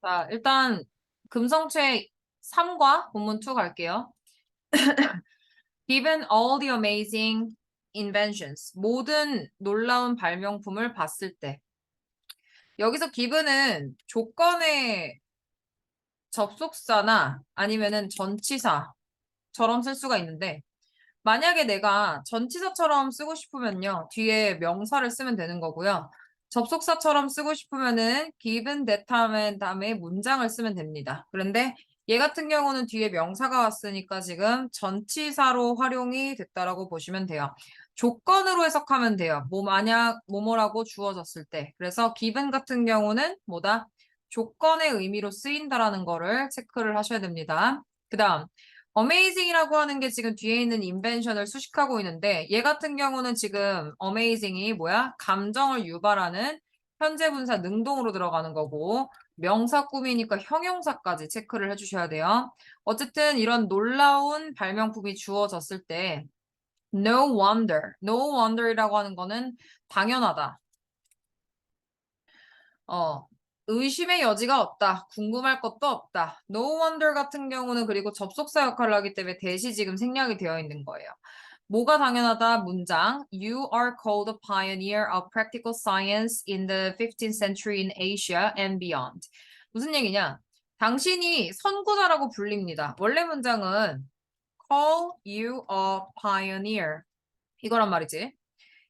자, 일단 금성체 3과 본문 2 갈게요. Given all the amazing inventions, 모든 놀라운 발명품을 봤을 때, 여기서 given은 조건의 접속사나 아니면은 전치사처럼 쓸 수가 있는데, 만약에 내가 전치사처럼 쓰고 싶으면요, 뒤에 명사를 쓰면 되는 거고요. 접속사처럼 쓰고 싶으면은 given that 다음에 문장을 쓰면 됩니다. 그런데 얘 같은 경우는 뒤에 명사가 왔으니까 지금 전치사로 활용이 됐다라고 보시면 돼요. 조건으로 해석하면 돼요. 만약 뭐뭐라고 주어졌을 때. 그래서 given 같은 경우는 뭐다? 조건의 의미로 쓰인다라는 거를 체크를 하셔야 됩니다. 그 다음 amazing이라고 하는 게 지금 뒤에 있는 invention을 수식하고 있는데 얘 같은 경우는 지금 amazing이 뭐야? 감정을 유발하는 현재 분사 능동으로 들어가는 거고 명사 꾸미니까 형용사까지 체크를 해주셔야 돼요. 어쨌든 이런 놀라운 발명품이 주어졌을 때 no wonder이라고 하는 거는 당연하다. 의심의 여지가 없다. 궁금할 것도 없다. No wonder 같은 경우는 그리고 접속사 역할을 하기 때문에 대시 지금 생략이 되어 있는 거예요. 뭐가 당연하다? 문장. You are called a pioneer of practical science in the 15th century in Asia and beyond. 무슨 얘기냐? 당신이 선구자라고 불립니다. 원래 문장은 call you a pioneer. 이거란 말이지.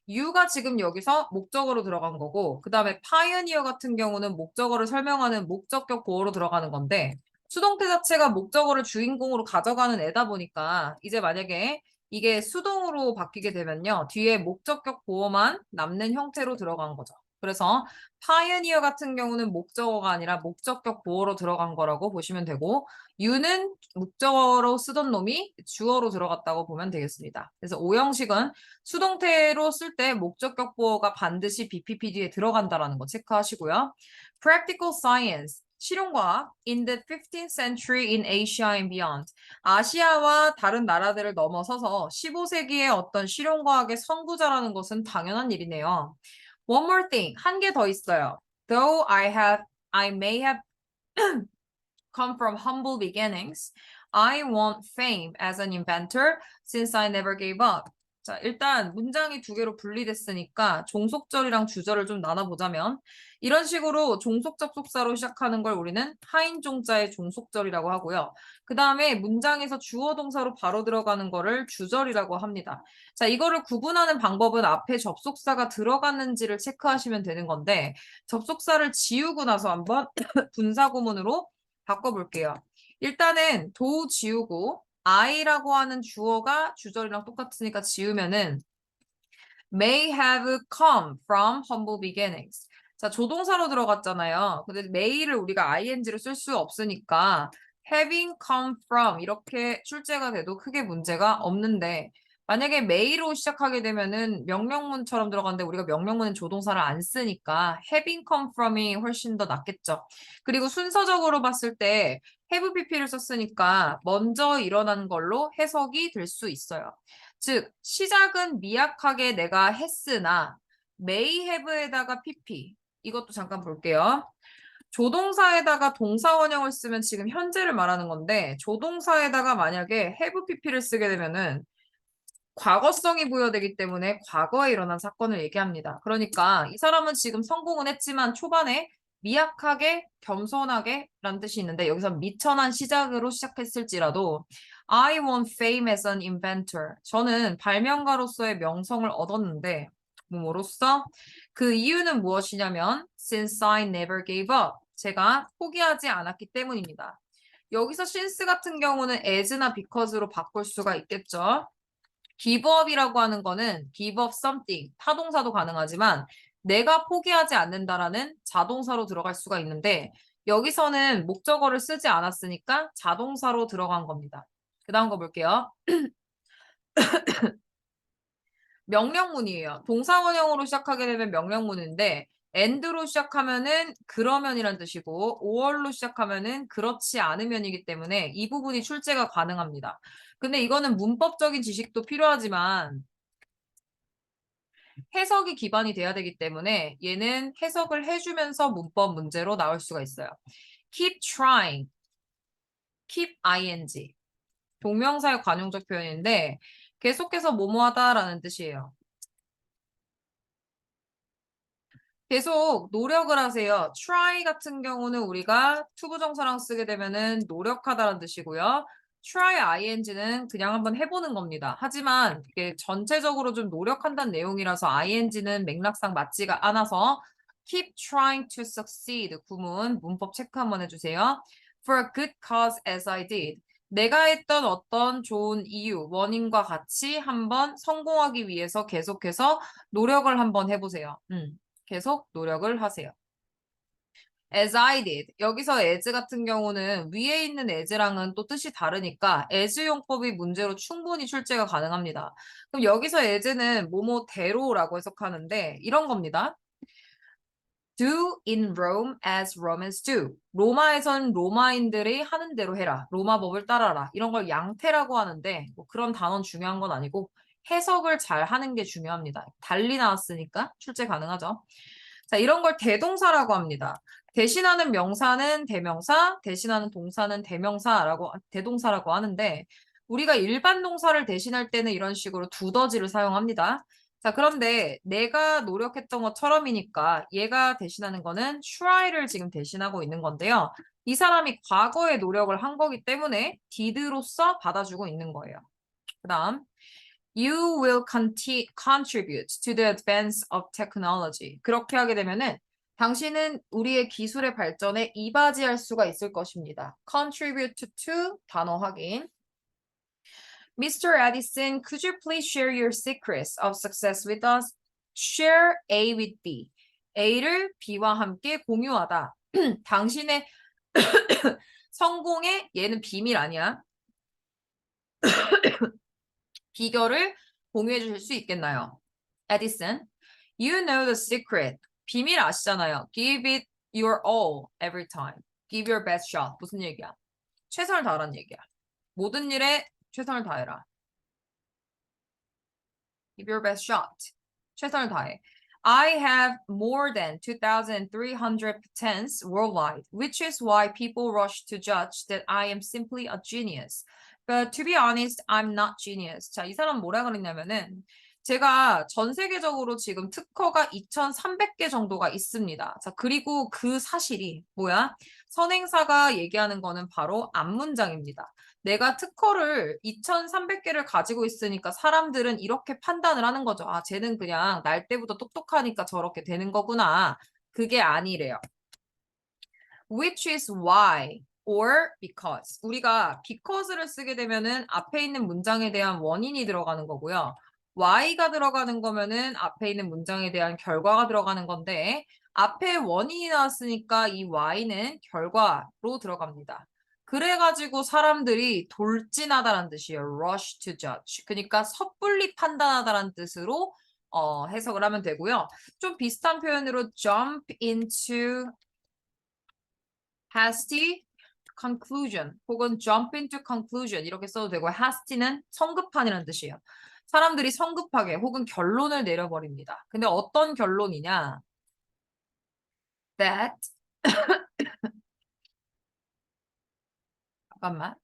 you가 지금 여기서 목적어로 들어간 거고 그 다음에 pioneer 같은 경우는 목적어를 설명하는 목적격 보어로 들어가는 건데 수동태 자체가 목적어를 주인공으로 가져가는 애다 보니까 이제 만약에 이게 수동으로 바뀌게 되면요. 뒤에 목적격 보어만 남는 형태로 들어간 거죠. 그래서 pioneer 같은 경우는 목적어가 아니라 목적격 보어로 들어간 거라고 보시면 되고 you는 목적어로 쓰던 놈이 주어로 들어갔다고 보면 되겠습니다. 그래서 오형식은 수동태로 쓸 때 목적격 보어가 반드시 BPPD에 들어간다라는 거 체크하시고요. Practical Science, 실용과학 in the 15th century in Asia and beyond. 아시아와 다른 나라들을 넘어서서 15세기의 어떤 실용과학의 선구자라는 것은 당연한 일이네요. One more thing, 한 개 더 있어요. Though I may have come from humble beginnings, I want fame as an inventor since I never gave up. 자, 일단 문장이 두 개로 분리됐으니까 종속절이랑 주절을 좀 나눠보자면 이런 식으로 종속 접속사로 시작하는 걸 우리는 하인종자의 종속절이라고 하고요. 그 다음에 문장에서 주어 동사로 바로 들어가는 거를 주절이라고 합니다. 자, 이거를 구분하는 방법은 앞에 접속사가 들어갔는지를 체크하시면 되는 건데 접속사를 지우고 나서 한번 분사구문으로 바꿔볼게요. 일단은 도 지우고 I라고 하는 주어가 주절이랑 똑같으니까 지우면은 may have come from humble beginnings. 자, 조동사로 들어갔잖아요. 근데 may를 우리가 ing로 쓸 수 없으니까 having come from 이렇게 출제가 돼도 크게 문제가 없는데 만약에 may로 시작하게 되면은 명령문처럼 들어가는데 우리가 명령문은 조동사를 안 쓰니까 having come from이 훨씬 더 낫겠죠. 그리고 순서적으로 봤을 때 have pp를 썼으니까 먼저 일어난 걸로 해석이 될 수 있어요. 즉 시작은 미약하게 내가 했으나 may have에다가 pp 이것도 잠깐 볼게요. 조동사에다가 동사 원형을 쓰면 지금 현재를 말하는 건데 조동사에다가 만약에 have pp를 쓰게 되면은 과거성이 부여되기 때문에 과거에 일어난 사건을 얘기합니다. 그러니까 이 사람은 지금 성공은 했지만 초반에 미약하게 겸손하게 라는 뜻이 있는데 여기서 미천한 시작으로 시작했을지라도 I want fame as an inventor. 저는 발명가로서의 명성을 얻었는데 뭐로써? 그 이유는 무엇이냐면 since I never gave up. 제가 포기하지 않았기 때문입니다. 여기서 since 같은 경우는 as나 because로 바꿀 수가 있겠죠. give up이라고 하는 거는 give up something, 타동사도 가능하지만 내가 포기하지 않는다라는 자동사로 들어갈 수가 있는데 여기서는 목적어를 쓰지 않았으니까 자동사로 들어간 겁니다. 그 다음 거 볼게요. 명령문이에요. 동사원형으로 시작하게 되면 명령문인데 and로 시작하면은 그러면이란 뜻이고 or로 시작하면은 그렇지 않으면이기 때문에 이 부분이 출제가 가능합니다. 근데 이거는 문법적인 지식도 필요하지만 해석이 기반이 돼야 되기 때문에 얘는 해석을 해주면서 문법 문제로 나올 수가 있어요. keep trying, keep ing. 동명사의 관용적 표현인데 계속해서 뭐뭐하다라는 뜻이에요. 계속 노력을 하세요. try 같은 경우는 우리가 투부정사랑 쓰게 되면은 노력하다라는 뜻이고요. try ing는 그냥 한번 해보는 겁니다. 하지만 이게 전체적으로 좀 노력한다는 내용이라서 ing는 맥락상 맞지가 않아서 keep trying to succeed 구문 문법 체크 한번 해주세요. For a good cause as I did. 내가 했던 어떤 좋은 이유, 원인과 같이 한번 성공하기 위해서 계속해서 노력을 한번 해보세요. 계속 노력을 하세요. As I did. 여기서 as 같은 경우는 위에 있는 as랑은 또 뜻이 다르니까 as 용법이 문제로 충분히 출제가 가능합니다. 그럼 여기서 as는 뭐뭐대로라고 해석하는데 이런 겁니다. Do in Rome as Romans do. 로마에선 로마인들이 하는 대로 해라. 로마 법을 따라라. 이런 걸 양태라고 하는데 뭐 그런 단어는 중요한 건 아니고 해석을 잘 하는 게 중요합니다. 달리 나왔으니까 출제 가능하죠. 자, 이런 걸 대동사라고 합니다. 대신하는 명사는 대명사, 대신하는 동사는 대동사라고 하는데 우리가 일반 동사를 대신할 때는 이런 식으로 두더지를 사용합니다. 자, 그런데 내가 노력했던 것처럼이니까 얘가 대신하는 거는 try를 지금 대신하고 있는 건데요. 이 사람이 과거에 노력을 한 거기 때문에 did로서 받아주고 있는 거예요. 그 다음 You will contribute to the advance of technology. 그렇게 하게 되면은 당신은 우리의 기술의 발전에 이바지할 수가 있을 것입니다. contribute to 단어 확인. Mr. Edison, could you please share your secrets of success with us? Share A with B. A를 B와 함께 공유하다. 당신의 성공의 얘는 비밀 아니야. 비결을 공유해 주실 수 있겠나요? Edison, you know the secret. 비밀 아시잖아요. Give it your all every time. Give your best shot. 무슨 얘기야? 최선을 다하라는 얘기야. 모든 일에 최선을 다해라. Give your best shot. 최선을 다해. I have more than 2,300 patents worldwide, which is why people rush to judge that I am simply a genius. But to be honest, I'm not genius. 자, 이 사람 뭐라 그랬냐면은 제가 전 세계적으로 지금 특허가 2,300개 정도가 있습니다. 자, 그리고 그 사실이 뭐야? 선행사가 얘기하는 거는 바로 앞문장입니다. 내가 특허를 2,300개를 가지고 있으니까 사람들은 이렇게 판단을 하는 거죠. 아, 쟤는 그냥 날 때부터 똑똑하니까 저렇게 되는 거구나. 그게 아니래요. Which is why or because. 우리가 because를 쓰게 되면은 앞에 있는 문장에 대한 원인이 들어가는 거고요. why가 들어가는 거면은 앞에 있는 문장에 대한 결과가 들어가는 건데 앞에 원인이 나왔으니까 이 why는 결과로 들어갑니다. 그래가지고 사람들이 돌진하다라는 뜻이에요. rush to judge. 그러니까 섣불리 판단하다라는 뜻으로 해석을 하면 되고요. 좀 비슷한 표현으로 jump into hasty conclusion 혹은 jump into conclusion 이렇게 써도 되고 hasty는 성급한이라는 뜻이에요. 사람들이 성급하게 혹은 결론을 내려버립니다. 근데 어떤 결론이냐? That 잠깐만.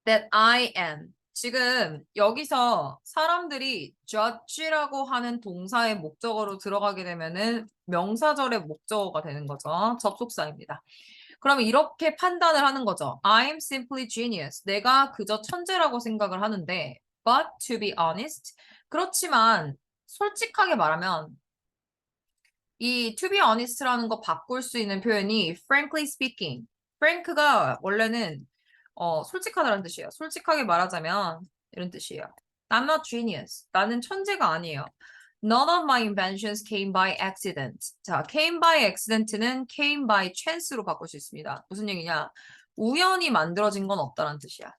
That I am. 지금 여기서 사람들이 judge라고 하는 동사의 목적어로 들어가게 되면은 명사절의 목적어가 되는 거죠. 접속사입니다. 그러면 이렇게 판단을 하는 거죠. I'm simply genius. 내가 그저 천재라고 생각을 하는데, but to be honest. 그렇지만 솔직하게 말하면 이 to be honest라는 거 바꿀 수 있는 표현이 frankly speaking. frank가 원래는 솔직하다는 뜻이에요. 솔직하게 말하자면 이런 뜻이에요. I'm not genius. 나는 천재가 아니에요. None of my inventions came by accident. 자, came by accident는 came by chance로 바꿀 수 있습니다. 무슨 얘기냐? 우연히 만들어진 건 없다는 뜻이야.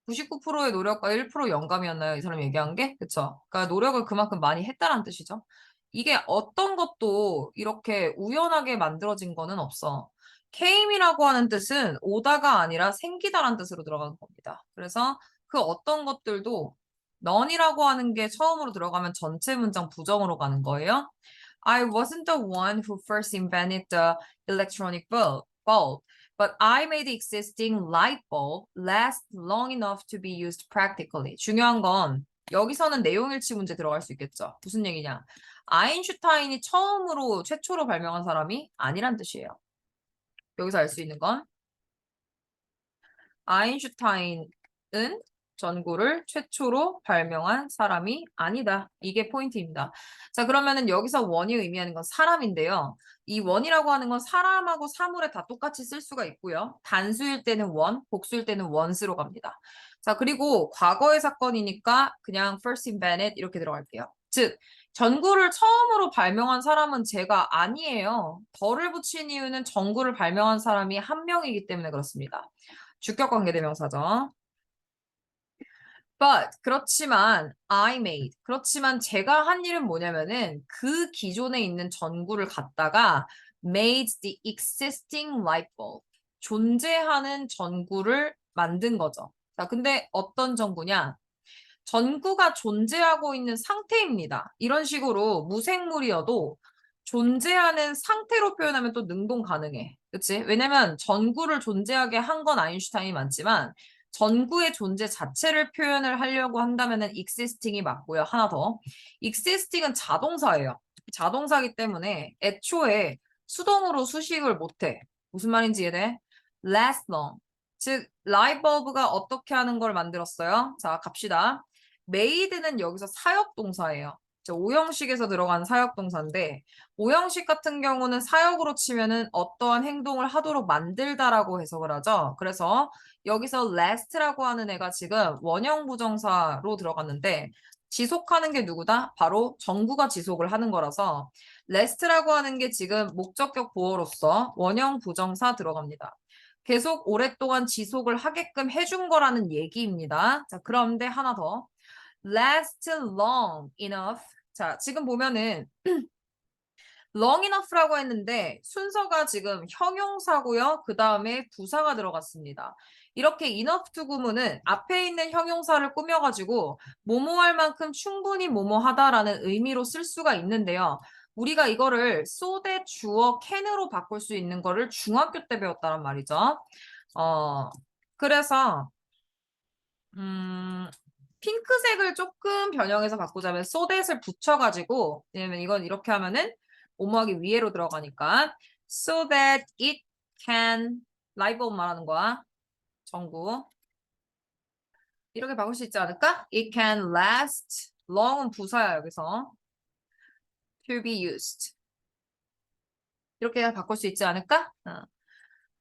99%의 노력과 1% 영감이었나요? 이 사람 얘기한 게? 그쵸? 그러니까 노력을 그만큼 많이 했다는 뜻이죠. 이게 어떤 것도 이렇게 우연하게 만들어진 거는 없어. came이라고 하는 뜻은 오다가 아니라 생기다라는 뜻으로 들어가는 겁니다. 그래서 그 어떤 것들도 none이라고 하는 게 처음으로 들어가면 전체 문장 부정으로 가는 거예요. I wasn't the one who first invented the electronic bulb, but I made the existing light bulb last long enough to be used practically. 중요한 건 여기서는 내용일치 문제 들어갈 수 있겠죠. 무슨 얘기냐? 아인슈타인이 처음으로 최초로 발명한 사람이 아니란 뜻이에요. 여기서 알 수 있는 건 아인슈타인은 전구를 최초로 발명한 사람이 아니다. 이게 포인트입니다. 자, 그러면은 여기서 원이 의미하는 건 사람인데요. 이 원이라고 하는 건 사람하고 사물에 다 똑같이 쓸 수가 있고요. 단수일 때는 원, 복수일 때는 원스로 갑니다. 자, 그리고 과거의 사건이니까 그냥 first invented 이렇게 들어갈게요. 즉, 전구를 처음으로 발명한 사람은 제가 아니에요. 덜을 붙인 이유는 전구를 발명한 사람이 한 명이기 때문에 그렇습니다. 주격 관계대명사죠. But 그렇지만 I made 그렇지만 제가 한 일은 뭐냐면은 그 기존에 있는 전구를 갖다가 made the existing light bulb 존재하는 전구를 만든 거죠. 자, 근데 어떤 전구냐? 전구가 존재하고 있는 상태입니다. 이런 식으로 무생물이어도 존재하는 상태로 표현하면 또 능동 가능해. 그치? 왜냐면 전구를 존재하게 한 건 아인슈타인이 많지만 전구의 존재 자체를 표현을 하려고 한다면은 existing이 맞고요. 하나 더. existing은 자동사예요. 자동사기 때문에 애초에 수동으로 수식을 못해. 무슨 말인지 이해돼? last long. 즉, 라이트버브가 어떻게 하는 걸 만들었어요? 자, 갑시다. made는 여기서 사역동사예요. 오형식에서 들어간 사역동사인데 오형식 같은 경우는 사역으로 치면은 어떠한 행동을 하도록 만들다라고 해석을 하죠. 그래서 여기서 last라고 하는 애가 지금 원형 부정사로 들어갔는데 지속하는 게 누구다? 바로 전구가 지속을 하는 거라서 last라고 하는 게 지금 목적격 보어로서 원형 부정사 들어갑니다. 계속 오랫동안 지속을 하게끔 해준 거라는 얘기입니다. 자, 그런데 하나 더. last long enough. 자, 지금 보면은 long enough라고 했는데 순서가 지금 형용사고요. 그 다음에 부사가 들어갔습니다. 이렇게 enough to 구문은 앞에 있는 형용사를 꾸며가지고 뭐뭐할 만큼 충분히 뭐뭐하다라는 의미로 쓸 수가 있는데요. 우리가 이거를 so that 주어 can으로 바꿀 수 있는 거를 중학교 때 배웠다는 말이죠. 그래서 핑크색을 조금 변형해서 바꾸자면 so that을 붙여가지고 왜냐면 이건 이렇게 하면은 오모하기 위에로 들어가니까 so that it can 라이브 말하는 거야. 전구 이렇게 바꿀 수 있지 않을까? It can last long은 부사야 여기서 to be used 이렇게 바꿀 수 있지 않을까?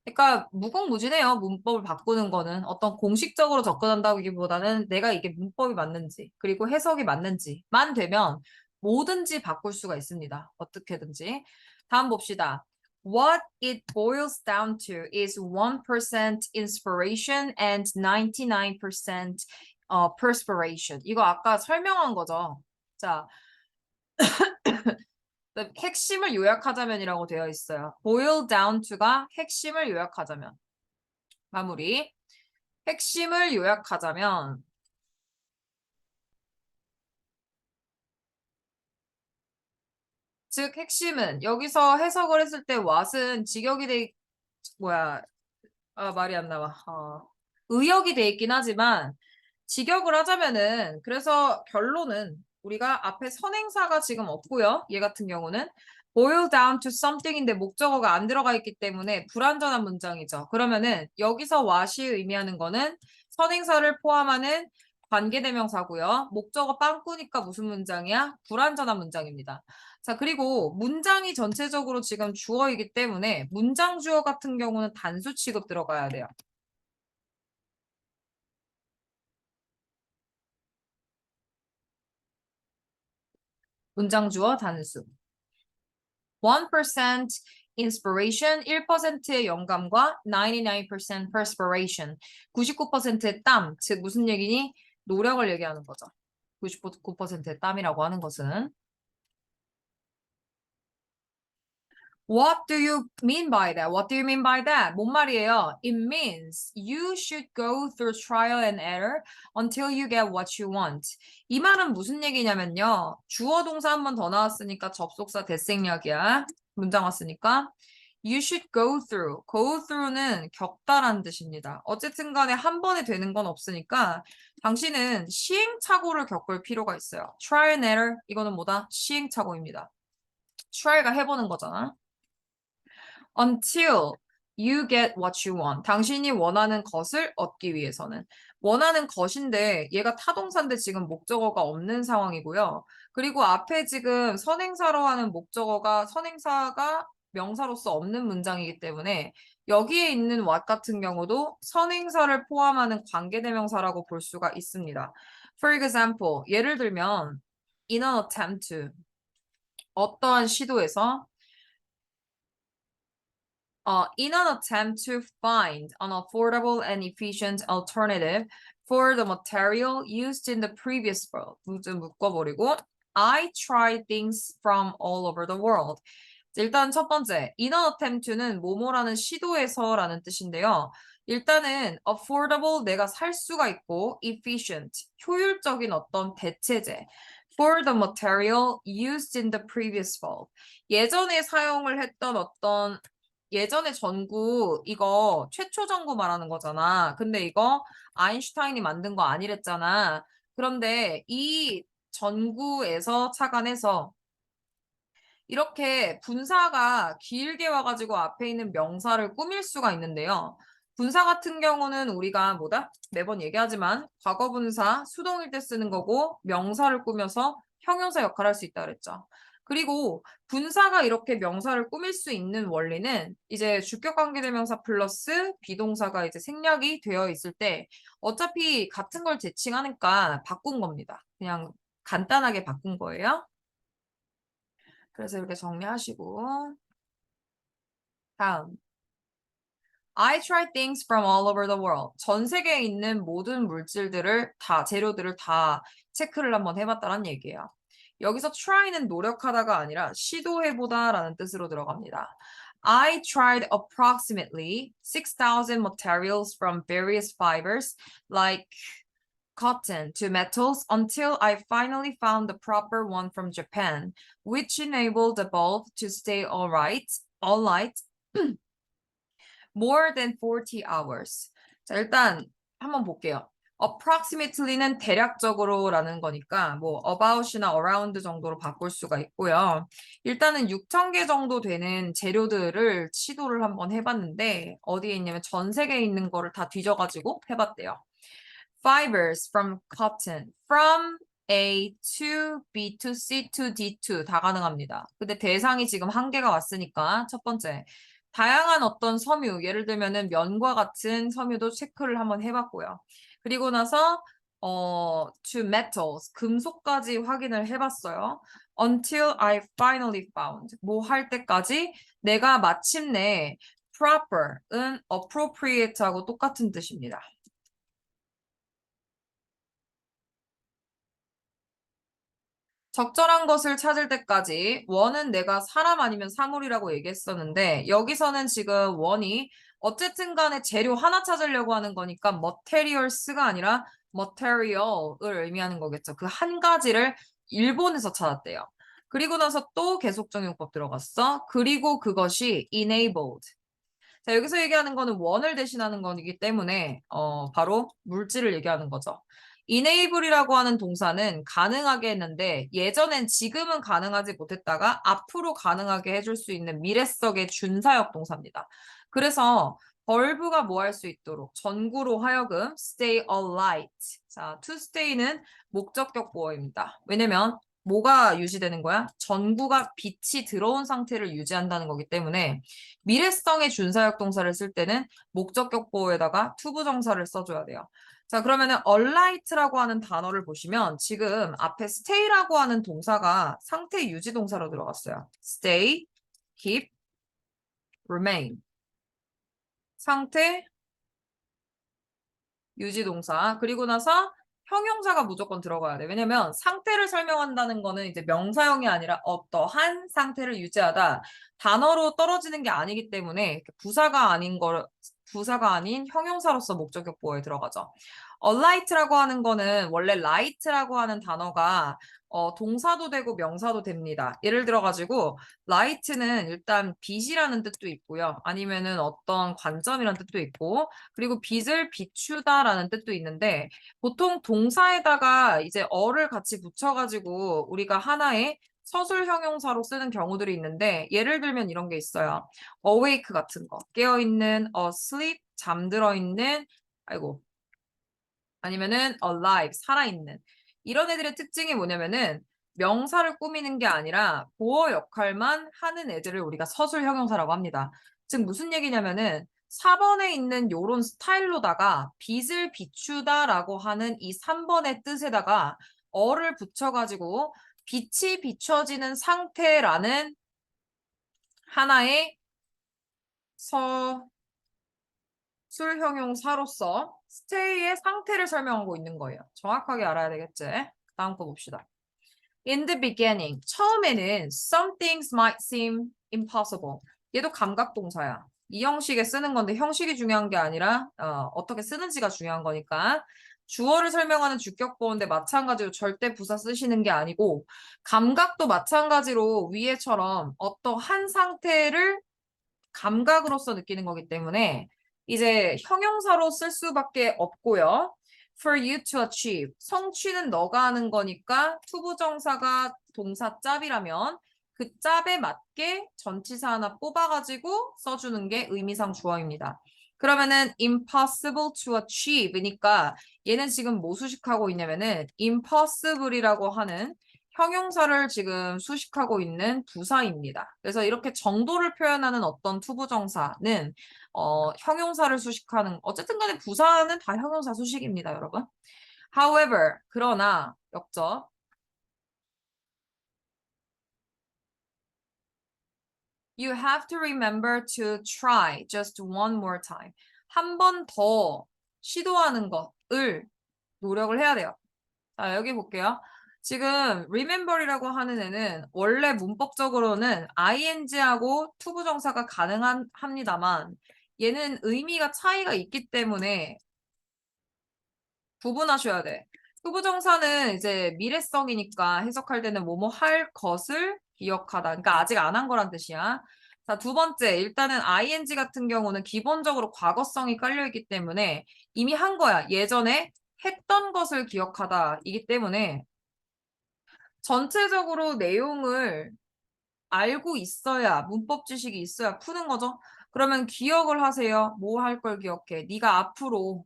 그러니까 무궁무진해요. 문법을 바꾸는 거는 어떤 공식적으로 접근한다기보다는 내가 이게 문법이 맞는지 그리고 해석이 맞는지만 되면 뭐든지 바꿀 수가 있습니다. 어떻게든지. 다음 봅시다. What it boils down to is 1% inspiration and 99% perspiration. 이거 아까 설명한 거죠. 자, 핵심을 요약하자면이라고 되어 있어요. boil down to가 핵심을 요약하자면. 마무리. 핵심을 요약하자면 즉 핵심은 여기서 해석을 했을 때 what은 직역이 돼 뭐야 말이 안 나와. 의역이 돼 있긴 하지만 직역을 하자면은 그래서 결론은 우리가 앞에 선행사가 지금 없고요. 얘 같은 경우는 boil down to something인데 목적어가 안 들어가 있기 때문에 불완전한 문장이죠. 그러면은 여기서 what이 의미하는 거는 선행사를 포함하는 관계대명사고요. 목적어 빵꾸니까 무슨 문장이야? 불완전한 문장입니다. 자, 그리고 문장이 전체적으로 지금 주어이기 때문에 문장 주어 같은 경우는 단수 취급 들어가야 돼요. 문장 주어 단수. 1% inspiration, 1%의 영감과 99% perspiration, 99%의 땀, 즉 무슨 얘기니? 노력을 얘기하는 거죠. 99%의 땀이라고 하는 것은 What do you mean by that? What do you mean by that? 뭔 말이에요? It means you should go through trial and error until you get what you want. 이 말은 무슨 얘기냐면요. 주어 동사 한 번 더 나왔으니까 접속사 대생략이야. 문장 왔으니까. You should go through. Go through는 겪다라는 뜻입니다. 어쨌든 간에 한 번에 되는 건 없으니까 당신은 시행착오를 겪을 필요가 있어요. Trial and error. 이거는 뭐다? 시행착오입니다. try가 해보는 거잖아. Until you get what you want. 당신이 원하는 것을 얻기 위해서는. 원하는 것인데 얘가 타동사인데 지금 목적어가 없는 상황이고요. 그리고 앞에 지금 선행사로 하는 목적어가 선행사가 명사로서 없는 문장이기 때문에 여기에 있는 what 같은 경우도 선행사를 포함하는 관계대명사라고 볼 수가 있습니다. For example, 예를 들면 in an attempt to 어떠한 시도에서 in an attempt to find an affordable and efficient alternative for the material used in the previous world. 묶어버리고 I tried things from all over the world. 일단 첫 번째, in an attempt to는 뭐뭐라는 시도에서라는 뜻인데요. 일단은 affordable 내가 살 수가 있고 efficient 효율적인 어떤 대체제 for the material used in the previous world. 예전에 사용을 했던 어떤 예전에 전구 이거 최초 전구 말하는 거잖아. 근데 이거 아인슈타인이 만든 거 아니랬잖아. 그런데 이 전구에서 착안해서 이렇게 분사가 길게 와가지고 앞에 있는 명사를 꾸밀 수가 있는데요. 분사 같은 경우는 우리가 뭐다? 매번 얘기하지만 과거 분사 수동일 때 쓰는 거고 명사를 꾸며서 형용사 역할을 할 수 있다 그랬죠. 그리고 분사가 이렇게 명사를 꾸밀 수 있는 원리는 이제 주격관계대명사 플러스 비동사가 이제 생략이 되어 있을 때 어차피 같은 걸 대칭하니까 바꾼 겁니다. 그냥 간단하게 바꾼 거예요. 그래서 이렇게 정리하시고 다음 I try things from all over the world. 전 세계에 있는 모든 물질들을 다 재료들을 다 체크를 한번 해봤다는 얘기예요. 여기서 try는 노력하다가 아니라 시도해보다라는 뜻으로 들어갑니다. I tried approximately 6,000 materials from various fibers like cotton to metals until I finally found the proper one from Japan, which enabled the bulb to stay all light more than 40 hours. 자, 일단 한번 볼게요. approximately는 대략적으로라는 거니까 뭐 about이나 around 정도로 바꿀 수가 있고요. 일단은 6,000개 정도 되는 재료들을 시도를 한번 해봤는데 어디에 있냐면 전 세계에 있는 거를 다 뒤져가지고 해봤대요. Fibers from cotton, from A to B to C to D to 다 가능합니다. 근데 대상이 지금 한 개가 왔으니까 첫 번째 다양한 어떤 섬유, 예를 들면은 면과 같은 섬유도 체크를 한번 해봤고요. 그리고 나서 to metals, 금속까지 확인을 해봤어요. Until I finally found, 뭐 할 때까지 내가 마침내 proper은 appropriate하고 똑같은 뜻입니다. 적절한 것을 찾을 때까지 원은 내가 사람 아니면 사물이라고 얘기했었는데 여기서는 지금 원이 어쨌든 간에 재료 하나 찾으려고 하는 거니까 materials가 아니라 material을 의미하는 거겠죠. 그 한 가지를 일본에서 찾았대요. 그리고 나서 또 계속적용법 들어갔어. 그리고 그것이 enabled. 자, 여기서 얘기하는 거는 원을 대신하는 거기 때문에 바로 물질을 얘기하는 거죠. enable이라고 하는 동사는 가능하게 했는데 예전엔 지금은 가능하지 못했다가 앞으로 가능하게 해줄 수 있는 미래석의 준사역 동사입니다. 그래서 벌브가 뭐 할 수 있도록 전구로 하여금 stay alight. 자, to stay는 목적격 보어입니다. 왜냐면 뭐가 유지되는 거야? 전구가 빛이 들어온 상태를 유지한다는 거기 때문에 미래성의 준사역 동사를 쓸 때는 목적격 보호에다가 투부정사를 써줘야 돼요. 자, 그러면은 alight라고 하는 단어를 보시면 지금 앞에 stay라고 하는 동사가 상태 유지 동사로 들어갔어요. stay, keep, remain. 상태 유지 동사. 그리고 나서 형용사가 무조건 들어가야 돼. 왜냐면 상태를 설명한다는 거는 이제 명사형이 아니라 어떠한 상태를 유지하다. 단어로 떨어지는 게 아니기 때문에 부사가 아닌 형용사로서 목적격 보호에 들어가죠. alight라고 하는 거는 원래 light라고 하는 단어가 동사도 되고 명사도 됩니다. 예를 들어가지고 light는 일단 빛이라는 뜻도 있고요. 아니면은 어떤 관점이라는 뜻도 있고, 그리고 빛을 비추다라는 뜻도 있는데, 보통 동사에다가 이제 어를 같이 붙여가지고 우리가 하나의 서술 형용사로 쓰는 경우들이 있는데, 예를 들면 이런 게 있어요. awake 같은 거, 깨어있는, asleep, 잠들어 있는, 아이고, 아니면은 alive, 살아있는. 이런 애들의 특징이 뭐냐면은 명사를 꾸미는 게 아니라 보어 역할만 하는 애들을 우리가 서술 형용사라고 합니다. 즉 무슨 얘기냐면은 4번에 있는 요런 스타일로다가 빛을 비추다라고 하는 이 3번의 뜻에다가 어를 붙여가지고 빛이 비춰지는 상태라는 하나의 술 형용사로서 stay의 상태를 설명하고 있는 거예요. 정확하게 알아야 되겠지? 다음 거 봅시다. In the beginning, 처음에는 some things might seem impossible. 얘도 감각동사야. 이 형식에 쓰는 건데 형식이 중요한 게 아니라 어떻게 쓰는지가 중요한 거니까 주어를 설명하는 주격보어인데 마찬가지로 절대 부사 쓰시는 게 아니고 감각도 마찬가지로 위에처럼 어떠한 상태를 감각으로서 느끼는 거기 때문에 이제 형용사로 쓸 수밖에 없고요. For you to achieve. 성취는 너가 하는 거니까 투부정사가 동사 짭이라면 그 짭에 맞게 전치사 하나 뽑아가지고 써주는 게 의미상 주어입니다. 그러면은 impossible to achieve니까 얘는 지금 뭐 수식하고 있냐면은 impossible이라고 하는 형용사를 지금 수식하고 있는 부사입니다. 그래서 이렇게 정도를 표현하는 어떤 투부정사는 형용사를 수식하는 어쨌든 간에 부사는 다 형용사 수식입니다, 여러분. However, 그러나 역적 You have to remember to try just one more time. 한 번 더 시도하는 것을 노력을 해야 돼요. 자, 여기 볼게요. 지금 remember이라고 하는 애는 원래 문법적으로는 ing하고 투부정사가 가능합니다만 얘는 의미가 차이가 있기 때문에 구분하셔야 돼. 투부정사는 이제 미래성이니까 해석할 때는 뭐뭐 할 것을 기억하다. 그러니까 아직 안 한 거란 뜻이야. 자, 두 번째, 일단은 ing 같은 경우는 기본적으로 과거성이 깔려있기 때문에 이미 한 거야. 예전에 했던 것을 기억하다. 이기 때문에 전체적으로 내용을 알고 있어야, 문법 지식이 있어야 푸는 거죠. 그러면 기억을 하세요. 뭐 할 걸 기억해. 네가 앞으로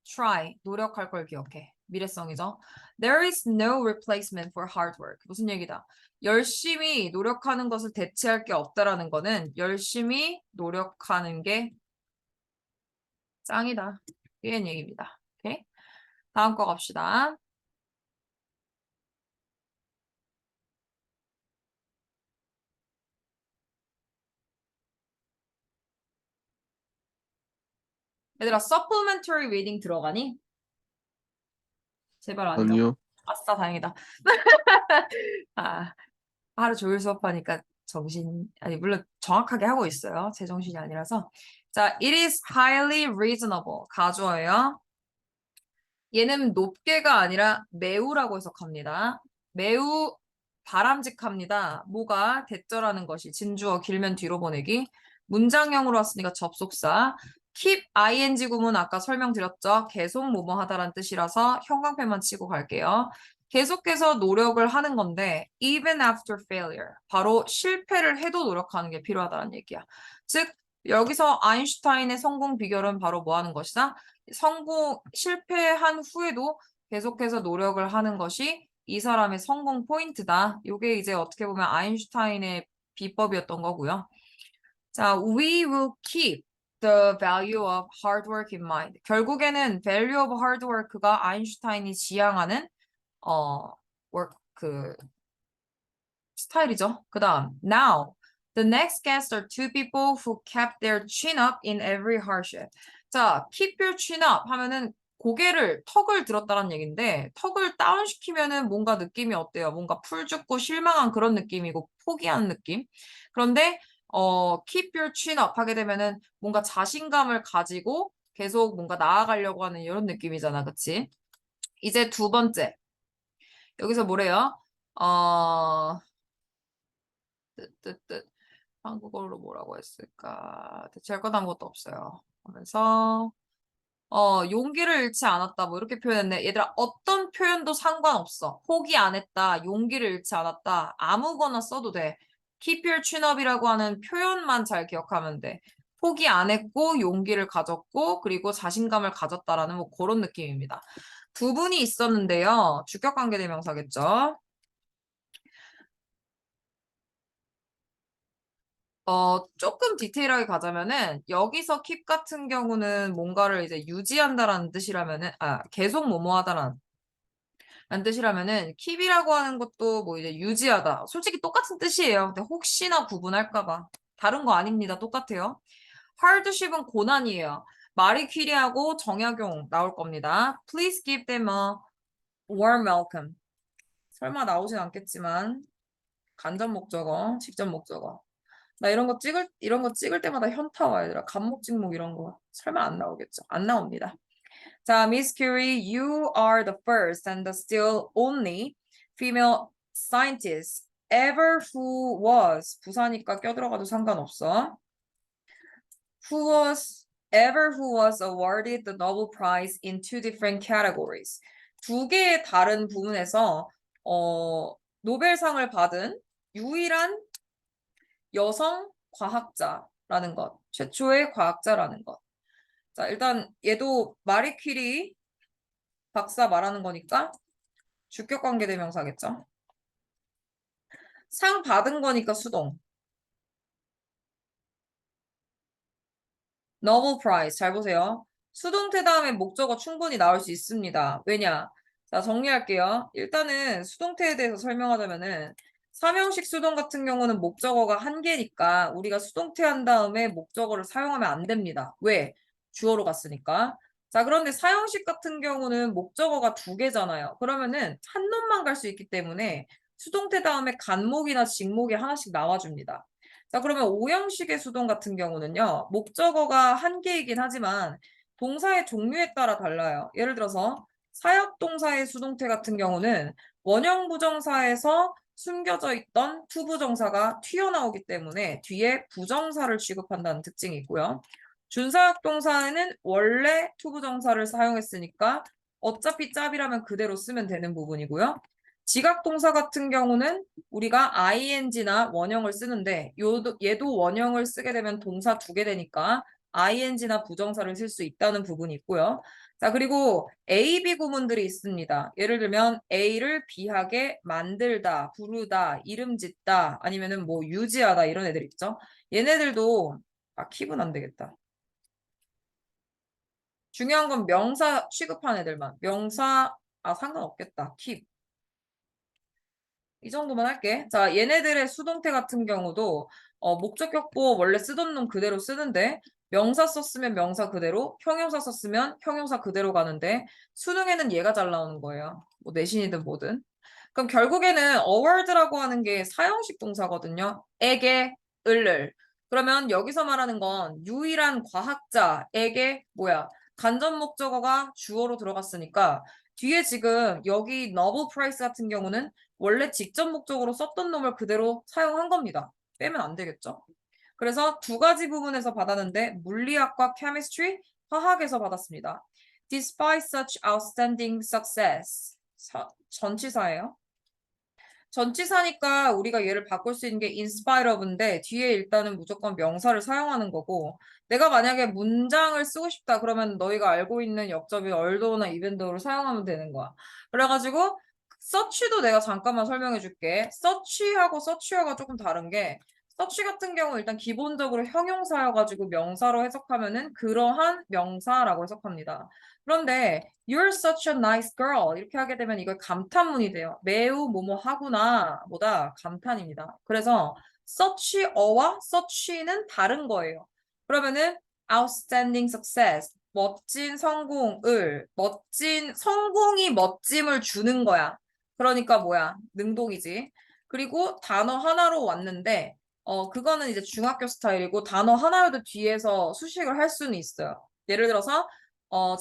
try, 노력할 걸 기억해. 미래성이죠. There is no replacement for hard work. 무슨 얘기다? 열심히 노력하는 것을 대체할 게 없다라는 거는 열심히 노력하는 게 짱이다. 이런 얘기입니다. 오케이? 다음 거 갑시다. 얘들아, supplementary reading 들어가니? 제발 아니라고. 아니요. 아싸, 다행이다. 아, 하루 종일 수업하니까 아니, 물론 정확하게 하고 있어요. 제 정신이 아니라서. 자, it is highly reasonable. 가주어예요. 얘는 높게가 아니라 매우라고 해석합니다. 매우 바람직합니다. 뭐가 대절하는 것이 진주어 길면 뒤로 보내기. 문장형으로 왔으니까 접속사. keep ing 구문 아까 설명드렸죠. 계속 뭐뭐 하다라는 뜻이라서 형광펜만 치고 갈게요. 계속해서 노력을 하는 건데 even after failure. 바로 실패를 해도 노력하는 게 필요하다는 얘기야. 즉 여기서 아인슈타인의 성공 비결은 바로 뭐 하는 것이다? 실패한 후에도 계속해서 노력을 하는 것이 이 사람의 성공 포인트다. 이게 이제 어떻게 보면 아인슈타인의 비법이었던 거고요. 자, we will keep the value of hard work in mind. 결국에는 value of hard work가 아인슈타인이 지향하는 그 스타일이죠. 그 다음, now, the next guests are two people who kept their chin up in every hardship. 자, keep your chin up 하면은 턱을 들었다는 얘기인데, 턱을 다운시키면은 뭔가 느낌이 어때요? 뭔가 풀죽고 실망한 그런 느낌이고, 포기하는 느낌? 그런데, keep your chin up 하게 되면은 뭔가 자신감을 가지고 계속 뭔가 나아가려고 하는 이런 느낌이잖아. 그치? 이제 두 번째. 여기서 뭐래요? 어, 뜻. 한국어로 뭐라고 했을까? 대체할 건 아무것도 없어요. 그래서, 용기를 잃지 않았다. 뭐 이렇게 표현했네. 얘들아, 어떤 표현도 상관없어. 포기 안 했다. 용기를 잃지 않았다. 아무거나 써도 돼. keep your chin up이라고 하는 표현만 잘 기억하면 돼. 포기 안 했고, 용기를 가졌고, 그리고 자신감을 가졌다라는 뭐 그런 느낌입니다. 두 분이 있었는데요. 주격관계대명사겠죠. 조금 디테일하게 가자면은, 여기서 keep 같은 경우는 뭔가를 이제 유지한다라는 뜻이라면은, 계속 뭐뭐 하다라는 뜻이라면은, keep이라고 하는 것도 뭐 이제 유지하다. 솔직히 똑같은 뜻이에요. 근데 혹시나 구분할까봐. 다른 거 아닙니다. 똑같아요. hardship은 고난이에요. 마리 퀴리하고 정약용 나올 겁니다. Please give them a warm welcome. 설마 나오진 않겠지만, 간접 목적어, 직접 목적어. 나 이런 거 찍을 때마다 현타 와, 얘들아. 간목, 찍목 이런 거. 설마 안 나오겠죠? 안 나옵니다. 자, Miss Curie, you are the first and the still only female scientist ever who was. 부사니까 껴들어가도 상관없어. who was awarded the Nobel Prize in two different categories. 두 개의 다른 부문에서, 노벨상을 받은 유일한 여성 과학자라는 것, 최초의 과학자라는 것. 자, 일단 얘도 마리 퀴리 박사 말하는 거니까 주격관계대명사겠죠. 상 받은 거니까 수동. Nobel Prize 잘 보세요. 수동태 다음에 목적어 충분히 나올 수 있습니다. 왜냐? 자, 정리할게요. 일단은 수동태에 대해서 설명하자면은 삼형식 수동 같은 경우는 목적어가 한 개니까 우리가 수동태 한 다음에 목적어를 사용하면 안 됩니다. 왜? 주어로 갔으니까. 자, 그런데 사형식 같은 경우는 목적어가 두 개잖아요. 그러면은 한 놈만 갈 수 있기 때문에 수동태 다음에 간목이나 직목이 하나씩 나와줍니다. 자, 그러면 오형식의 수동 같은 경우는요, 목적어가 한 개이긴 하지만 동사의 종류에 따라 달라요. 예를 들어서 사역동사의 수동태 같은 경우는 원형 부정사에서 숨겨져 있던 투부정사가 튀어나오기 때문에 뒤에 부정사를 취급한다는 특징이 있고요. 준사역동사에는 원래 투부정사를 사용했으니까 어차피 짭이라면 그대로 쓰면 되는 부분이고요. 지각동사 같은 경우는 우리가 ing나 원형을 쓰는데 얘도 원형을 쓰게 되면 동사 두 개 되니까 ing나 부정사를 쓸 수 있다는 부분이 있고요. 자, 그리고 A, B 구문들이 있습니다. 예를 들면 A를 B하게 만들다, 부르다, 이름 짓다, 아니면은 뭐 유지하다 이런 애들 있죠. 얘네들도 킵은 안 되겠다. 중요한 건 명사 취급한 애들만. 명사 상관없겠다. 킵. 이 정도만 할게. 자, 얘네들의 수동태 같은 경우도 목적격보 원래 쓰던 놈 그대로 쓰는데 명사 썼으면 명사 그대로, 형용사 썼으면 형용사 그대로 가는데 수능에는 얘가 잘 나오는 거예요. 뭐 내신이든 뭐든. 그럼 결국에는 award라고 하는 게 사형식 동사거든요. 에게, 을을. 그러면 여기서 말하는 건 유일한 과학자에게 뭐야? 간접 목적어가 주어로 들어갔으니까 뒤에 지금 여기 노벨 프라이스 같은 경우는 원래 직접 목적으로 썼던 놈을 그대로 사용한 겁니다. 빼면 안 되겠죠? 그래서 두 가지 부분에서 받았는데 물리학과 chemistry, 화학에서 받았습니다. Despite such outstanding success. 전치사예요. 전치사니까 우리가 얘를 바꿀 수 있는 게 in spite of인데 뒤에 일단은 무조건 명사를 사용하는 거고 내가 만약에 문장을 쓰고 싶다 그러면 너희가 알고 있는 역접이 although나 eventhough를 사용하면 되는 거야. 그래가지고 search도 내가 잠깐만 설명해 줄게. search하고 search가 조금 다른 게 search 같은 경우 일단 기본적으로 형용사여가지고 명사로 해석하면은 그러한 명사라고 해석합니다. 그런데 You're such a nice girl 이렇게 하게 되면 이걸 감탄문이 돼요. 매우 뭐뭐 하구나 보다 감탄입니다. 그래서 such a와 such는 다른 거예요. 그러면은 outstanding success 멋진 성공이 멋짐을 주는 거야. 그러니까 뭐야? 능동이지. 그리고 단어 하나로 왔는데, 그거는 이제 중학교 스타일이고, 단어 하나라도 뒤에서 수식을 할 수는 있어요. 예를 들어서,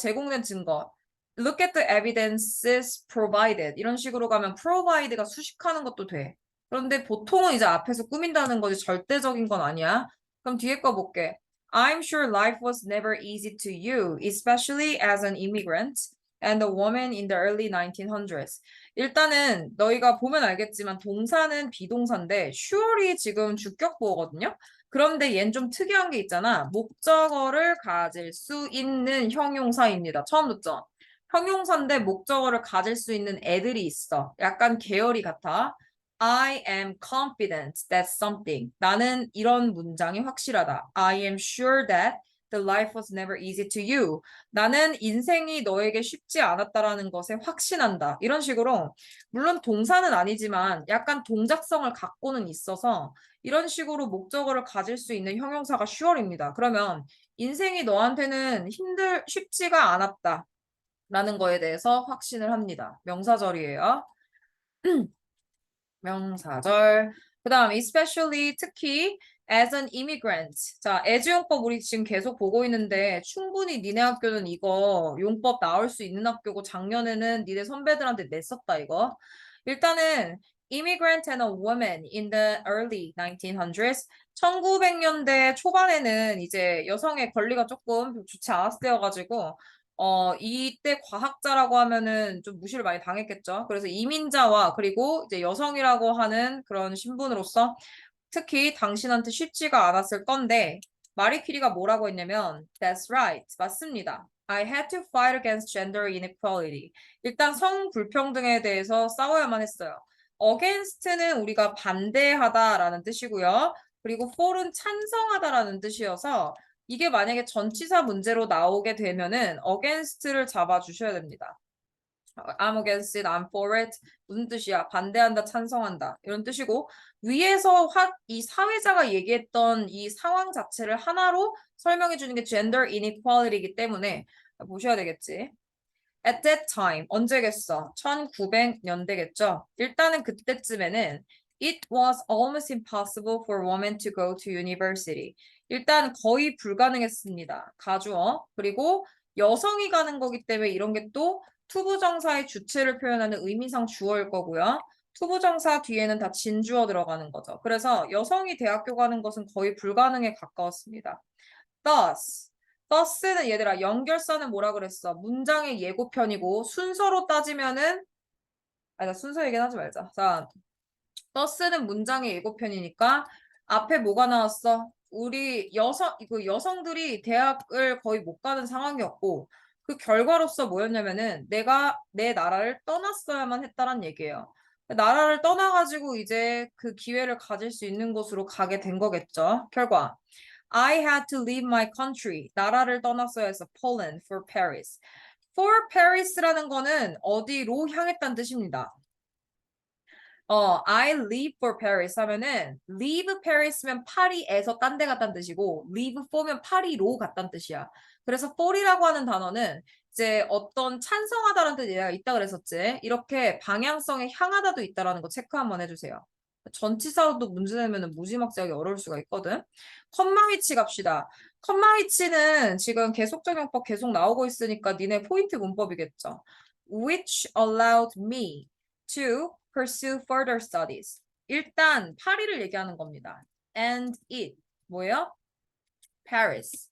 제공된 증거. Look at the evidences provided. 이런 식으로 가면 provide가 수식하는 것도 돼. 그런데 보통은 이제 앞에서 꾸민다는 거지 절대적인 건 아니야. 그럼 뒤에 거 볼게. I'm sure life was never easy to you, especially as an immigrant and a woman in the early 1900s. 일단은 너희가 보면 알겠지만 동사는 비동사인데 sure이 지금 주격보어거든요. 그런데 얘는 좀 특이한 게 있잖아. 목적어를 가질 수 있는 형용사입니다. 처음 듣죠? 형용사인데 목적어를 가질 수 있는 애들이 있어. 약간 계열이 같아. I am confident that something. 나는 이런 문장이 확실하다. I am sure that the life was never easy to you. 나는 인생이 너에게 쉽지 않았다라는 것에 확신한다. 이런 식으로 물론 동사는 아니지만 약간 동작성을 갖고는 있어서 이런 식으로 목적어를 가질 수 있는 형용사가 sure입니다. 그러면 인생이 너한테는 쉽지가 않았다. 라는 거에 대해서 확신을 합니다. 명사절이에요. 명사절. 그 다음 especially 특히 as an immigrant. 자, as 용법 우리 지금 계속 보고 있는데 충분히 니네 학교는 이거 용법 나올 수 있는 학교고 작년에는 니네 선배들한테 냈었다 이거. 일단은 immigrant and a woman in the early 1900s. 1900년대 초반에는 이제 여성의 권리가 조금 좋지 않았을 때여가지고 이때 과학자라고 하면은 좀 무시를 많이 당했겠죠. 그래서 이민자와 그리고 이제 여성이라고 하는 그런 신분으로서 특히 당신한테 쉽지가 않았을 건데 마리 퀴리가 뭐라고 했냐면 That's right. 맞습니다. I had to fight against gender inequality. 일단 성 불평등에 대해서 싸워야만 했어요. against는 우리가 반대하다라는 뜻이고요. 그리고 for은 찬성하다라는 뜻이어서 이게 만약에 전치사 문제로 나오게 되면은 against를 잡아주셔야 됩니다. I'm against it, I'm for it. 무슨 뜻이야? 반대한다, 찬성한다. 이런 뜻이고 위에서 이 사회자가 얘기했던 이 상황 자체를 하나로 설명해 주는 게 gender inequality이기 때문에 보셔야 되겠지. At that time, 언제겠어? 1900년대겠죠? 일단은 그때쯤에는 It was almost impossible for women to go to university. 일단 거의 불가능했습니다. 가주어. 그리고 여성이 가는 거기 때문에 이런 게 또 투부정사의 주체를 표현하는 의미상 주어일 거고요. 투부정사 뒤에는 다 진주어 들어가는 거죠. 그래서 여성이 대학교 가는 것은 거의 불가능에 가까웠습니다. Thus. thus는 얘들아 연결사는 뭐라 그랬어? 문장의 예고편이고 순서로 따지면은 나 순서 얘기는 하지 말자. 자, thus는 문장의 예고편이니까 앞에 뭐가 나왔어? 우리 여성들이 대학을 거의 못 가는 상황이었고 그 결과로서 뭐였냐면은 내가 내 나라를 떠났어야만 했다란 얘기예요. 나라를 떠나가지고 이제 그 기회를 가질 수 있는 곳으로 가게 된 거겠죠. 결과. I had to leave my country. 나라를 떠났어야 해서 Poland for Paris. For Paris라는 거는 어디로 향했다는 뜻입니다. I leave for Paris 하면은 leave Paris면 파리에서 딴 데 갔다는 뜻이고 leave for면 파리로 갔다는 뜻이야. 그래서 for이라고 하는 단어는 이제 어떤 찬성하다라는 뜻이 있다 그랬었지. 이렇게 방향성에 향하다도 있다라는 거 체크 한번 해주세요. 전치사로도 문제 내면은 무지막지하게 어려울 수가 있거든. 컴마위치 갑시다. 컴마위치는 지금 계속적용법 계속 나오고 있으니까 니네 포인트 문법이겠죠. Which allowed me to pursue further studies. 일단 파리를 얘기하는 겁니다. And it 뭐예요? Paris.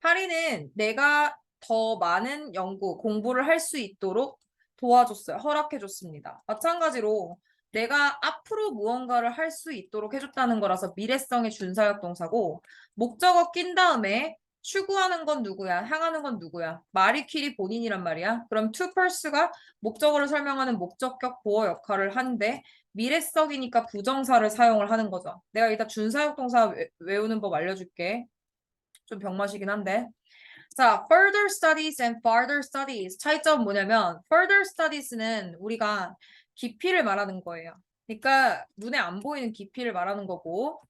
파리는 내가 더 많은 공부를 할 수 있도록 도와줬어요. 허락해줬습니다. 마찬가지로 내가 앞으로 무언가를 할 수 있도록 해줬다는 거라서 미래성의 준사역 동사고 목적어 낀 다음에 추구하는 건 누구야? 향하는 건 누구야? 마리퀴리 본인이란 말이야. 그럼 to pursue가 목적어를 설명하는 목적격 보어 역할을 하는데 미래성이니까 부정사를 사용을 하는 거죠. 내가 일단 준사역 동사 외우는 법 알려줄게. 좀 병맛이긴 한데. 자, further studies and farther studies. 차이점은 뭐냐면 further studies는 우리가 깊이를 말하는 거예요. 그러니까 눈에 안 보이는 깊이를 말하는 거고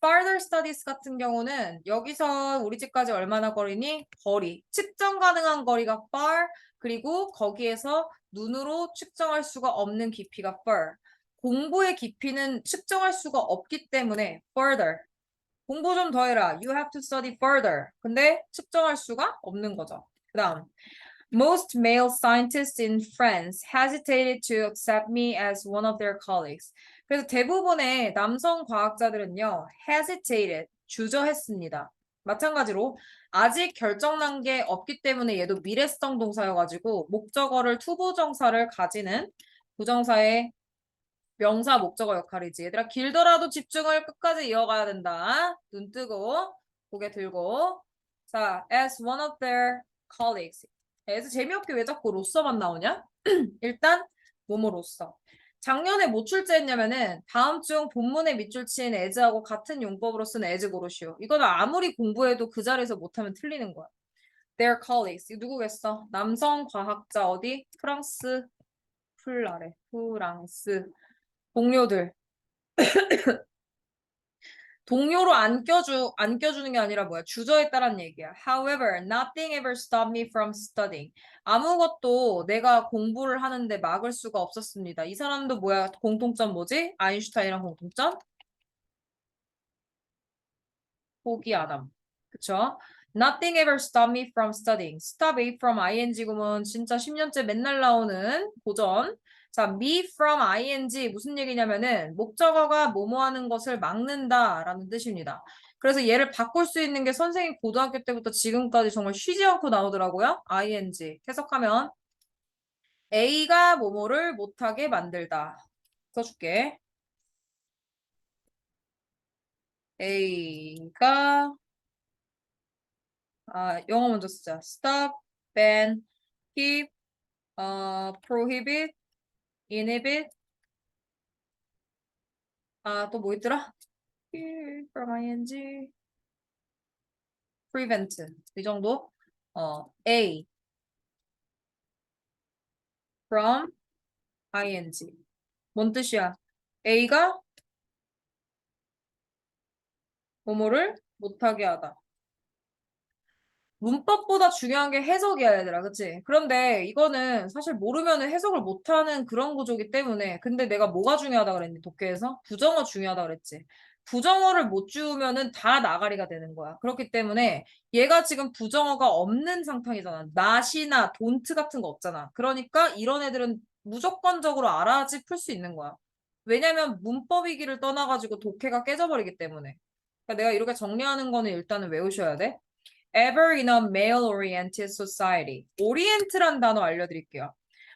Further studies 같은 경우는 여기서 우리 집까지 얼마나 거리니? 거리. 측정 가능한 거리가 far, 그리고 거기에서 눈으로 측정할 수가 없는 깊이가 fur. 공부의 깊이는 측정할 수가 없기 때문에 further. 공부 좀 더 해라. You have to study further. 근데 측정할 수가 없는 거죠. 그 다음. Most male scientists in France hesitated to accept me as one of their colleagues. 그래서 대부분의 남성 과학자들은요, hesitated, 주저했습니다. 마찬가지로 아직 결정난 게 없기 때문에 얘도 미래성 동사여가지고 목적어를 투부정사를 가지는 부정사의 명사 목적어 역할이지. 얘들아 길더라도 집중을 끝까지 이어가야 된다. 눈 뜨고 고개 들고 자, as one of their colleagues. as 재미없게 왜 자꾸 로서만 나오냐? 일단 뭐뭐로서. 작년에 뭐 출제했냐면은 다음 중 본문에 밑줄 친 as하고 같은 용법으로 쓴 as 고르시오. 이거는 아무리 공부해도 그 자리에서 못하면 틀리는 거야. Their colleagues. 이거 누구겠어? 남성 과학자 어디? 프랑스 풀라래. 프랑스. 동료들. 동료로 안 껴주는 게 아니라 뭐야? 주저했다란 얘기야. However, nothing ever stopped me from studying. 아무것도 내가 공부를 하는데 막을 수가 없었습니다. 이 사람도 뭐야? 공통점 뭐지? 아인슈타인이랑 공통점? 포기 안 함. 그쵸? Nothing ever stopped me from studying. Stop A from ing 구문 진짜 10년째 맨날 나오는 고전. 자, me from ing 무슨 얘기냐면은 목적어가 뭐뭐 하는 것을 막는다라는 뜻입니다. 그래서 얘를 바꿀 수 있는 게 선생님 고등학교 때부터 지금까지 정말 쉬지 않고 나오더라고요. ing. 해석하면 A가 뭐뭐를 못하게 만들다. 써줄게. A가 영어 먼저 쓰자. Stop, ban, keep, prohibit, inhibit. 또 뭐 있더라? Keep from ing, prevent. 이 정도. A from ing. 뭔 뜻이야? A가 뭐뭐를 못하게 하다. 문법보다 중요한 게 해석이야, 얘들아. 그치? 그런데 이거는 사실 모르면은 해석을 못하는 그런 구조기 때문에. 근데 내가 뭐가 중요하다 그랬니? 독해에서? 부정어 중요하다 그랬지. 부정어를 못 주면은 다 나가리가 되는 거야. 그렇기 때문에 얘가 지금 부정어가 없는 상황이잖아. not이나 don't 같은 거 없잖아. 그러니까 이런 애들은 무조건적으로 알아야지 풀 수 있는 거야. 왜냐면 문법이기를 떠나가지고 독해가 깨져버리기 때문에. 그러니까 내가 이렇게 정리하는 거는 일단은 외우셔야 돼. Ever in a male-oriented society. orient란 단어 알려드릴게요.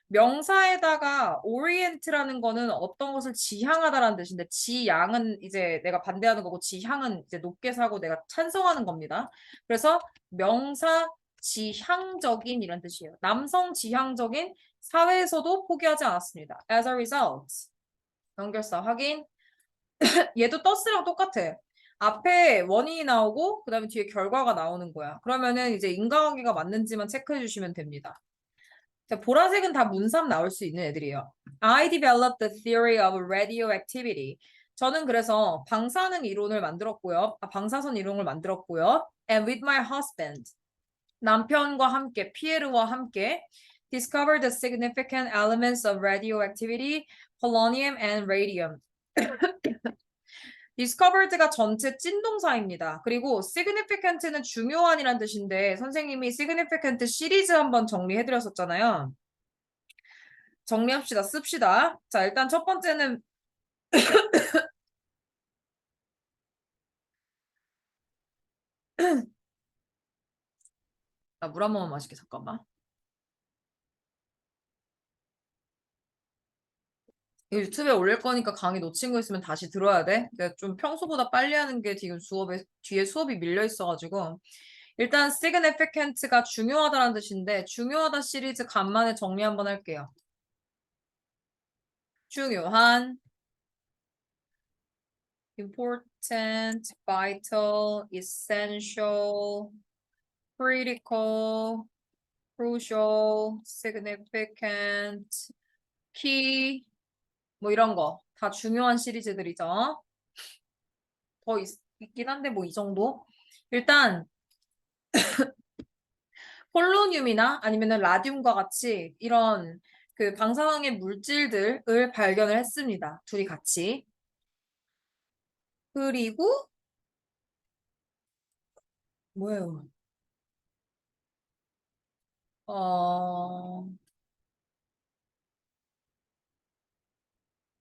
명사에다가 orient라는 거는 어떤 것을 지향하다라는 뜻인데 지향은 이제 내가 반대하는 거고 지향은 이제 높게 사고 내가 찬성하는 겁니다. 그래서 명사 지향적인 이런 뜻이에요. 남성 지향적인 사회에서도 포기하지 않았습니다. As a result. 연결사 확인. 얘도 떴스랑 똑같아. 앞에 원인이 나오고 그다음에 뒤에 결과가 나오는 거야. 그러면은 이제 인과관계가 맞는지만 체크해 주시면 됩니다. 자, 보라색은 다 문삼 나올 수 있는 애들이에요. I developed the theory of radioactivity. 저는 그래서 방사능 이론을 만들었고요. 방사선 이론을 만들었고요. And with my husband. 남편과 함께, 피에르와 함께 discovered the significant elements of radioactivity, polonium and radium. discovered가 전체 찐동사입니다. 그리고 significant는 중요한이란 뜻인데 선생님이 significant 시리즈 한번 정리해드렸었잖아요. 정리합시다. 씁시다. 자, 일단 첫 번째는 나 물 한 모금 마실게. 잠깐만. 이거 유튜브에 올릴 거니까 강의 놓친 거 있으면 다시 들어야 돼. 내가 좀 평소보다 빨리 하는 게 지금 뒤에 수업이 밀려 있어가지고 일단 significant가 중요하다는 뜻인데 중요하다 시리즈 간만에 정리 한번 할게요. 중요한 important, vital, essential, critical, crucial, significant, key 뭐 이런 거 다 중요한 시리즈들이죠. 있긴 한데 뭐 이 정도. 일단 폴로늄이나 아니면은 라듐과 같이 이런 그 방사능의 물질들을 발견을 했습니다. 둘이 같이. 그리고 뭐예요?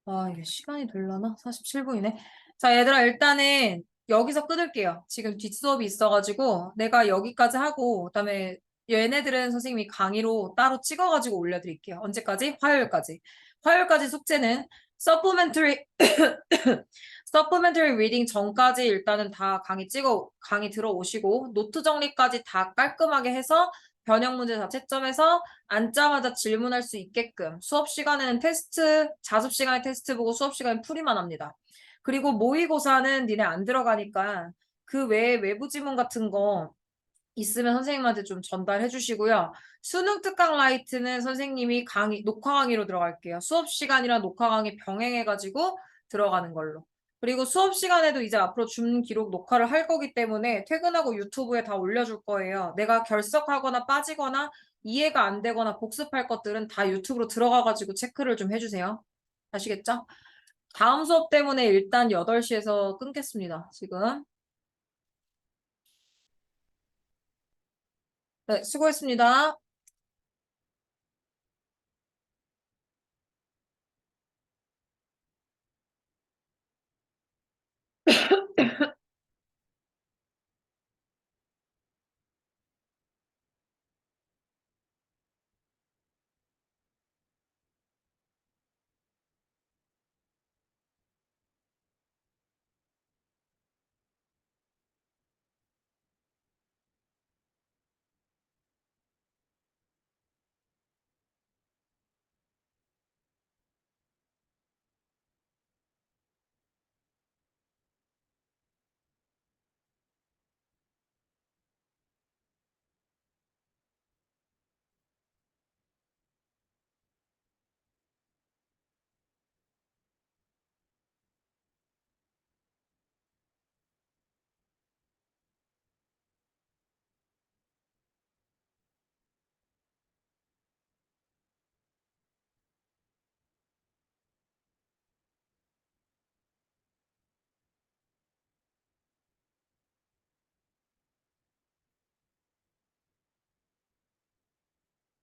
어, 이게 시간이 되려나? 47분이네. 자, 얘들아, 일단은 여기서 끊을게요. 지금 뒷수업이 있어가지고 내가 여기까지 하고, 그다음에 얘네들은 선생님이 강의로 따로 찍어가지고 올려드릴게요. 언제까지? 화요일까지. 화요일까지 숙제는 supplementary, supplementary reading 전까지 일단은 다 강의 들어오시고, 노트 정리까지 다 깔끔하게 해서 변형 문제 다 채점해서 앉자마자 질문할 수 있게끔 수업 시간에는 테스트, 자습 시간에 테스트 보고 수업 시간에 풀이만 합니다. 그리고 모의고사는 니네 안 들어가니까 그 외에 외부 지문 같은 거 있으면 선생님한테 좀 전달해 주시고요. 수능 특강 라이트는 선생님이 녹화 강의로 들어갈게요. 수업 시간이랑 녹화 강의 병행해가지고 들어가는 걸로. 그리고 수업 시간에도 이제 앞으로 줌 기록 녹화를 할 거기 때문에 퇴근하고 유튜브에 다 올려줄 거예요. 내가 결석하거나 빠지거나 이해가 안 되거나 복습할 것들은 다 유튜브로 들어가가지고 체크를 좀 해주세요. 아시겠죠? 다음 수업 때문에 일단 8시에서 끊겠습니다. 지금. 네, 수고했습니다.